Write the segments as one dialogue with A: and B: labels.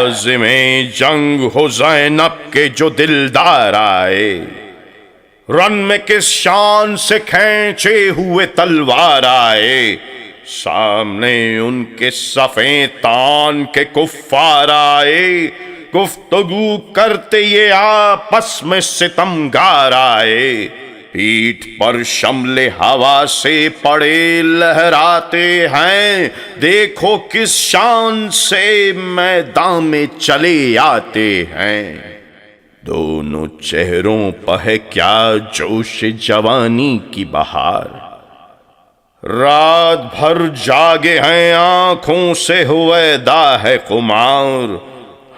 A: عازم جنگ ہو زینب کے جو دلدار آئے، رن میں کس شان سے کھینچے ہوئے تلوار آئے، سامنے ان کے صفیں تان کے کفار آئے، گفتگو کرتے یہ آپس میں ستمگار آئے، پیٹھ پر شمل ہوا سے پڑے لہراتے ہیں، دیکھو کس شان سے میدان میں چلے آتے ہیں۔ دونوں چہروں پر ہے کیا جوش جوانی کی بہار، رات بھر جاگے ہیں آنکھوں سے ہویدا ہے خمار،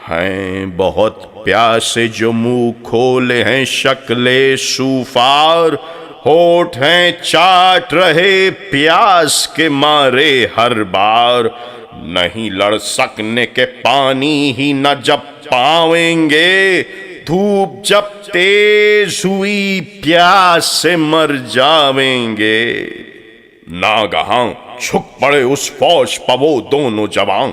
A: ہیں بہت پیاسے جو منہ کھولے ہیں شکل سوفار، ہونٹ ہیں چاٹ رہے پیاس کے مارے ہر بار، نہیں لڑ سکنے کے پانی ہی نہ جب پاویں گے، دھوپ جب تیز ہوئی پیاس سے مر جاویں گے۔ ناگہاں جھک پڑے اس فوج پہ وہ دونوں جوان،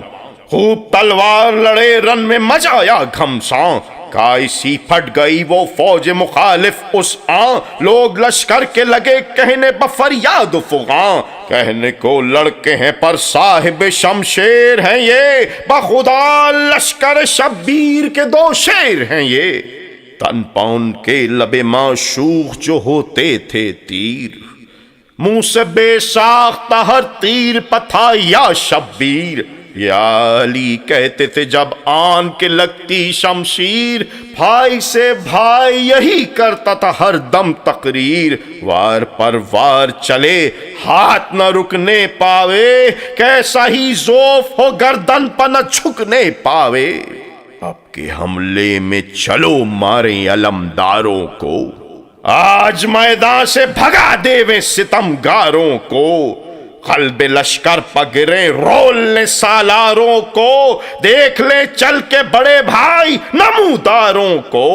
A: خوب تلوار لڑے رن میں مچایا گھمسان، کائسی پھٹ گئی وہ فوج مخالف اس آن، لوگ لشکر کے لگے کہنے بفریاد فغاں، کہنے کو لڑکے ہیں پر صاحب شمشیر ہیں یہ، بخدا لشکر شبیر کے دو شیر ہیں یہ، تن پون کے لبے معشوق جو ہوتے تھے تیر، منہ سے بے ساختہ ہر تیر پتھا یا شبیر، یا علی کہتے تھے جب آن کے لگتی شمشیر، بھائی سے بھائی یہی کرتا تھا ہر دم تقریر، وار پر وار چلے ہاتھ نہ رکنے پاوے، کیسا ہی ذوف ہو گردن پر نہ جھکنے پاوے، اب کے حملے میں چلو ماریں علمداروں کو، آج میدان سے بھگا دیویں ستمگاروں کو، قلب لشکر پگرے رول لیں سالاروں کو، دیکھ لیں چل کے بڑے بھائی نموداروں کو،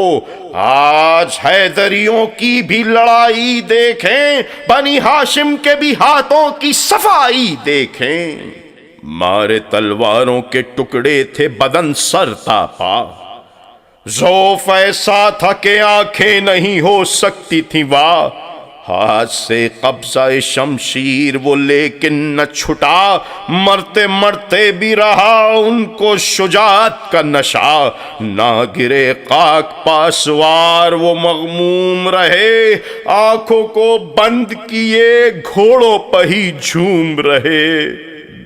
A: آج حیدریوں کی بھی لڑائی دیکھیں، بنی ہاشم کے بھی ہاتھوں کی صفائی دیکھیں، مارے تلواروں کے ٹکڑے تھے بدن سر تا پا، ذوف ایسا تھا کہ آنکھیں نہیں ہو سکتی تھی واہ، ہاتھ سے قبضہ شمشیر وہ لیکن نہ چھٹا، مرتے مرتے بھی رہا ان کو شجاعت کا نشہ، نہ گرے خاک پاسوار وہ مغموم رہے، آنکھوں کو بند کیے گھوڑوں پہ ہی جھوم رہے،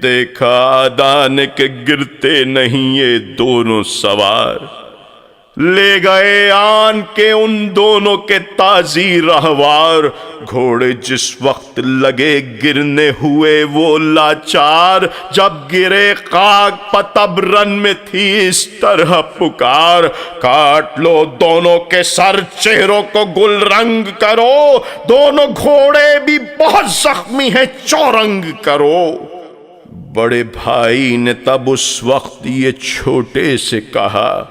A: دیکھا دانے کے گرتے نہیں یہ دونوں سوار، لے گئے آن کے ان دونوں کے تازی رہوار، گھوڑے جس وقت لگے گرنے ہوئے وہ لاچار، جب گرے خاک پہ تب رن میں تھی اس طرح پکار، کاٹ لو دونوں کے سر چہروں کو گل رنگ کرو، دونوں گھوڑے بھی بہت زخمی ہیں چورنگ کرو، بڑے بھائی نے تب اس وقت یہ چھوٹے سے کہا،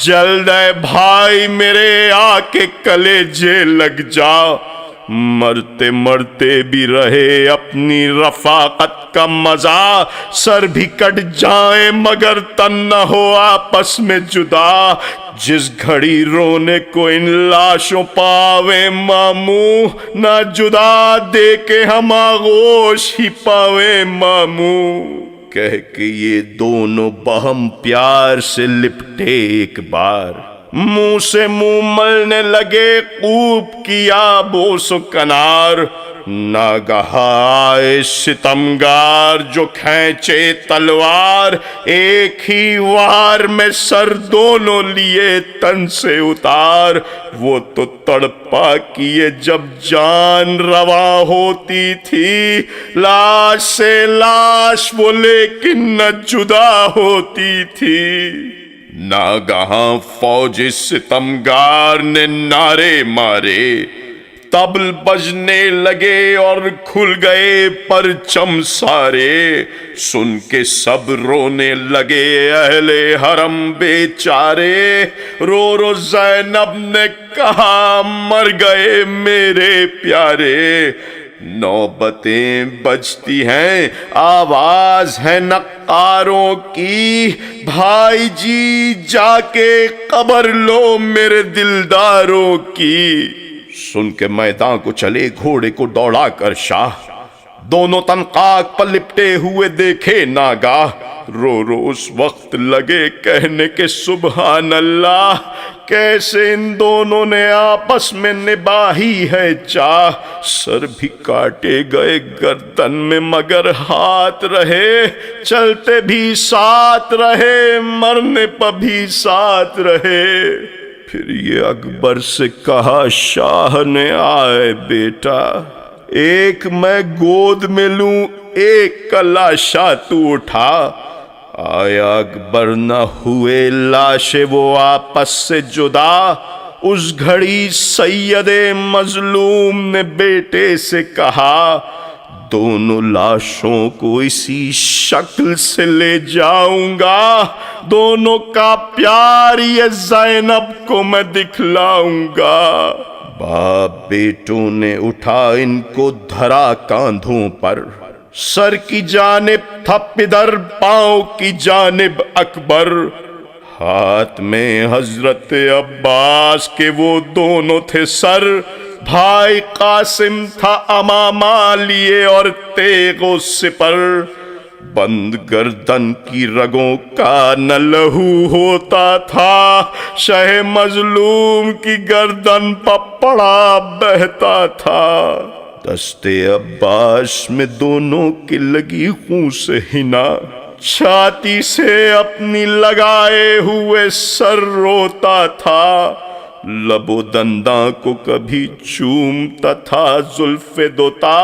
A: جلد ہے بھائی میرے آ کے کلیجے لگ جا، مرتے مرتے بھی رہے اپنی رفاقت کا مزہ، سر بھی کٹ جائیں مگر تن نہ ہو آپس میں جدا، جس گھڑی رونے کو ان لاشوں پاویں ماموں، نہ جدا دے کے ہم آغوش ہی پاویں ماموں، کہہ کے یہ دونوں بہم پیار سے لپٹے ایک بار، منہ سے منہ ملنے لگے خوب کیا بوس و کنار، ناگہاں آئے ستمگار جو کھینچے تلوار، ایک ہی وار میں سر دونوں لیے تن سے اتار، وہ تو تڑپا کیے جب جان روا ہوتی تھی، لاش سے لاش وہ لیکن نہ جدا ہوتی تھی، ناگہاں فوج ستمگار نے نعرے مارے، طبل بجنے لگے اور کھل گئے پرچم سارے، سن کے سب رونے لگے اہل حرم بیچارے، رو رو زینب نے کہا مر گئے میرے پیارے، نوبتیں بجتی ہیں، آواز ہے نقاروں کی، بھائی جی جا کے قبر لو میرے دلداروں کی۔ سن کے میدان کو چلے گھوڑے کو دوڑا کر شاہ، دونوں تن خاک پر لپٹے ہوئے دیکھے ناگاہ، رو رو اس وقت لگے کہنے کے سبحان اللہ، کیسے ان دونوں نے آپس میں نباہی ہے چاہ۔ سر بھی کاٹے گئے گردن میں مگر ہاتھ رہے، چلتے بھی ساتھ رہے مرنے پر بھی ساتھ رہے۔ پھر یہ اکبر سے کہا شاہ نے آئے بیٹا، ایک میں گود میں لوں ایک کا لاشا تو اٹھا۔ آیا اکبر نہ ہوئے لاشے وہ آپس سے جدا، اس گھڑی سید مظلوم نے بیٹے سے کہا، دونوں لاشوں کو اسی شکل سے لے جاؤں گا، دونوں کا پیار یہ زینب کو میں دکھلاؤں گا۔ باپ بیٹوں نے اٹھا ان کو دھرا کاندھوں پر، سر کی جانب تھا پدر پاؤں کی جانب اکبر، ہاتھ میں حضرت عباس کے وہ دونوں تھے سر، بھائی قاسم تھا امامہ لیے اور تیغ و سپر، بند گردن کی رگوں کا نہ لہو ہوتا تھا، شہ مظلوم کی گردن پر پڑا بہتا تھا۔ دست عباس میں دونوں کی لگی خون سے ہنا، چھاتی سے اپنی لگائے ہوئے سر روتا تھا، لب و دنداں کو کبھی چومتا تھا زلف دوتا،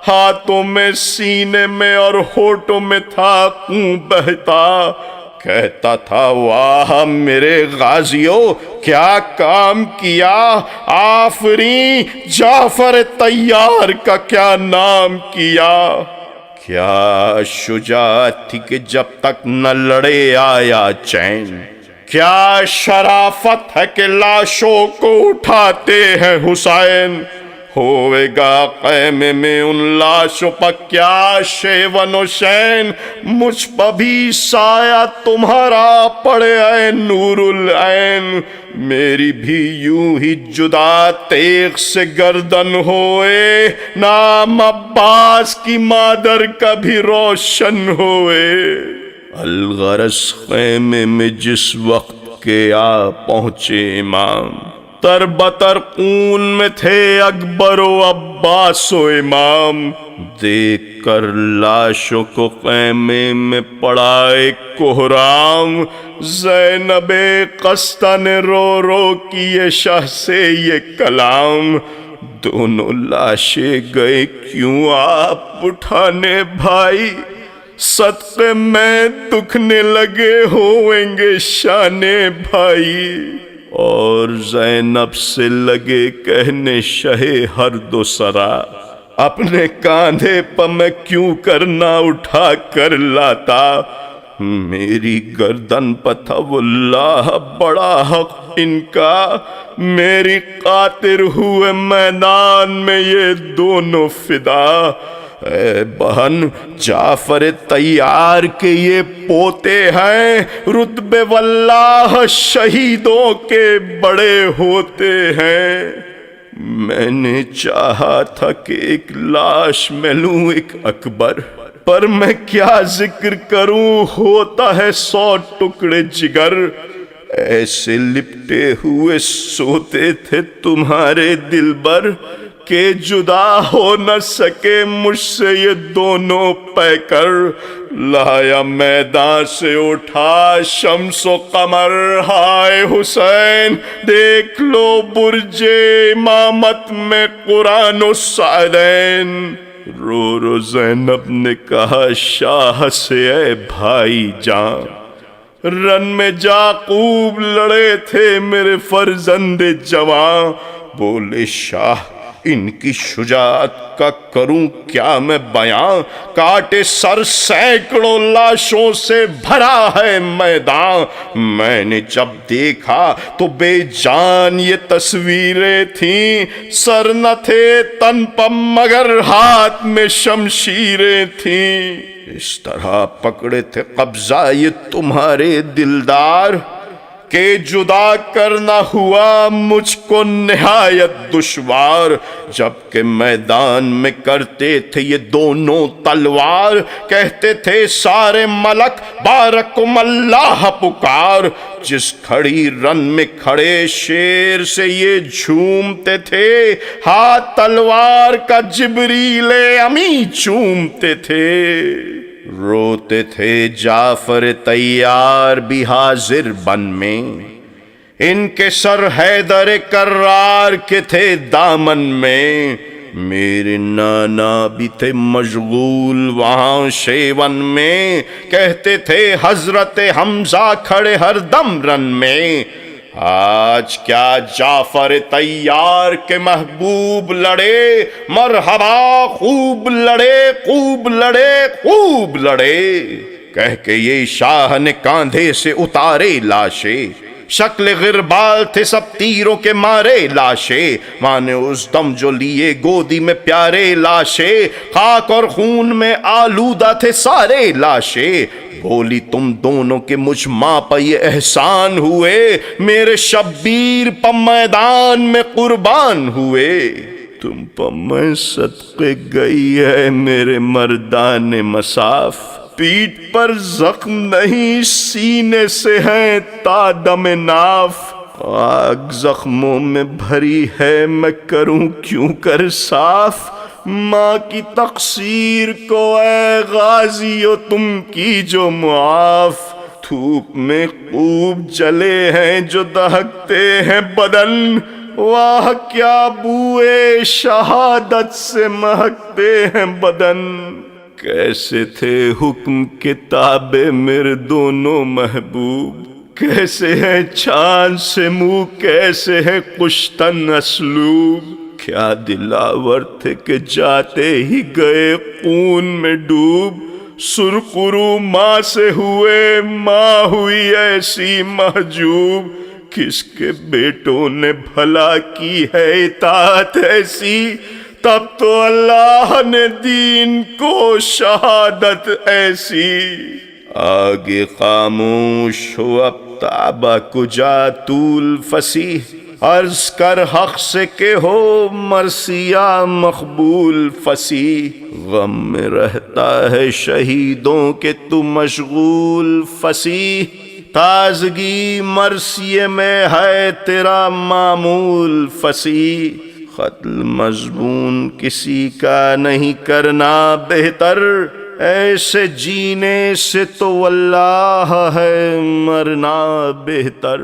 A: ہاتھوں میں سینے میں اور ہونٹوں میں تھا خون بہتا، کہتا تھا واہ میرے غازیوں کیا کام کیا، آفرین جعفر طیار کا کیا نام کیا۔ کیا شجاعت تھی کہ جب تک نہ لڑے آیا چین، کیا شرافت ہے کہ لاشوں کو اٹھاتے ہیں حسین، ہوئے گا خیمے میں ان لاشوں پر کیا شیون و شین، مجھ پر بھی سایہ تمہارا پڑے اے نور العین، میری بھی یوں ہی جدا تیغ سے گردن ہوئے، نام عباس کی مادر کا بھی روشن ہوئے۔ الغرض خیمے میں جس وقت کے آ پہنچے امام، تر بتر خون میں تھے اکبر و عباس و امام، دیکھ کر لاشوں کو خیمے میں پڑا ایک کوہرام، زینب قسطہ نے رو رو کیے شاہ سے یہ کلام، دونوں لاشیں گئے کیوں آپ اٹھانے بھائی، صدقے میں دکھنے لگے ہوئیں گے شانے بھائی۔ اور زینب سے لگے کہنے شہ ہر دو سرا، اپنے کاندھے پر میں کیوں کرنا اٹھا کر لاتا، میری گردن پر تھا واللہ بڑا حق ان کا، میری خاطر ہوئے میدان میں یہ دونوں فدا، اے بہن جعفر طیار کے یہ پوتے ہیں، رتبے واللہ شہیدوں کے بڑے ہوتے ہیں۔ میں نے چاہا تھا کہ ایک لاش میں لوں ایک اکبر، پر میں کیا ذکر کروں ہوتا ہے 100 ٹکڑے جگر، ایسے لپٹے ہوئے سوتے تھے تمہارے دلبر کہ جدا ہو نہ سکے مجھ سے یہ دونوں پیکر، لایا میدان سے اٹھا شمس و قمر، ہائے حسین دیکھ لو برج امامت میں قرآن و سعدین۔ رو رو زینب نے کہا شاہ سے اے بھائی جان، رن میں یعقوب لڑے تھے میرے فرزند جواں، بولے شاہ ان کی شجاعت کا کروں کیا میں بیاں، کاٹے سر سینکڑوں لاشوں سے بھرا ہے میدان۔ میں نے جب دیکھا تو بے جان یہ تصویریں تھیں، سر نہ تھے تن پر مگر ہاتھ میں شمشیریں تھیں۔ اس طرح پکڑے تھے قبضہ یہ تمہارے دلدار کہ جدا کرنا ہوا مجھ کو نہایت دشوار۔ جبکہ میدان میں کرتے تھے یہ دونوں تلوار، کہتے تھے سارے ملک بارکم اللہ پکار۔ جس کھڑی رن میں کھڑے شیر سے یہ جھومتے تھے، ہاتھ تلوار کا جبریل امی چومتے تھے۔ روتے تھے جعفر تیار بھی حاضر بن میں، ان کے سر حیدر کرار کے تھے دامن میں۔ میرے نانا بھی تھے مشغول وہاں شیون میں، کہتے تھے حضرت حمزہ کھڑے ہر دم رن میں۔ آج کیا جعفر تیار کے محبوب لڑے، مرحبا خوب لڑے خوب لڑے خوب لڑے، کہہ کے یہ شاہ نے کاندھے سے اتارے لاشیں۔ شکل غربال تھے سب تیروں کے مارے لاشیں، ماں نے اس دم جو لیے گودی میں پیارے لاشیں، خاک اور خون میں آلودہ تھے سارے لاشیں۔ بولی تم دونوں کے مجھ ماں پہ یہ احسان ہوئے، میرے شبیر پہ میدان میں قربان ہوئے۔ تم پہ میں صدقے گئی ہے میرے مردان مصاف، پیٹھ پر زخم نہیں سینے سے ہیں تا دم ناف۔ آگ زخموں میں بھری ہے میں کروں کیوں کر صاف، ماں کی تقصیر کو اے غازیو تم کی جو معاف۔ دھوپ میں خوب جلے ہیں جو دہکتے ہیں بدن، واہ کیا بوئے شہادت سے مہکتے ہیں بدن۔ کیسے تھے حکم کتاب میرے دونوں محبوب، کیسے ہیں چاند سے منہ کیسے ہیں کشتن اسلوب۔ کیا دلاور تھے کہ جاتے ہی گئے خون میں ڈوب، سرخرو ماں سے ہوئے ماں ہوئی ایسی محجوب۔ کس کے بیٹوں نے بھلا کی ہے اطاعت ایسی، تب تو اللہ نے دین کو شہادت ایسی۔ آگے خاموش ہو اب تابہ کجا طول فصیح، عرض کر حق سے کہ ہو مرثیہ مقبول فصیح۔ غم میں رہتا ہے شہیدوں کے تو مشغول فصیح، تازگی مرثیے میں ہے تیرا معمول فصیح۔ قتل مضمون کسی کا نہیں کرنا بہتر، ایسے جینے سے تو واللہ ہے مرنا بہتر۔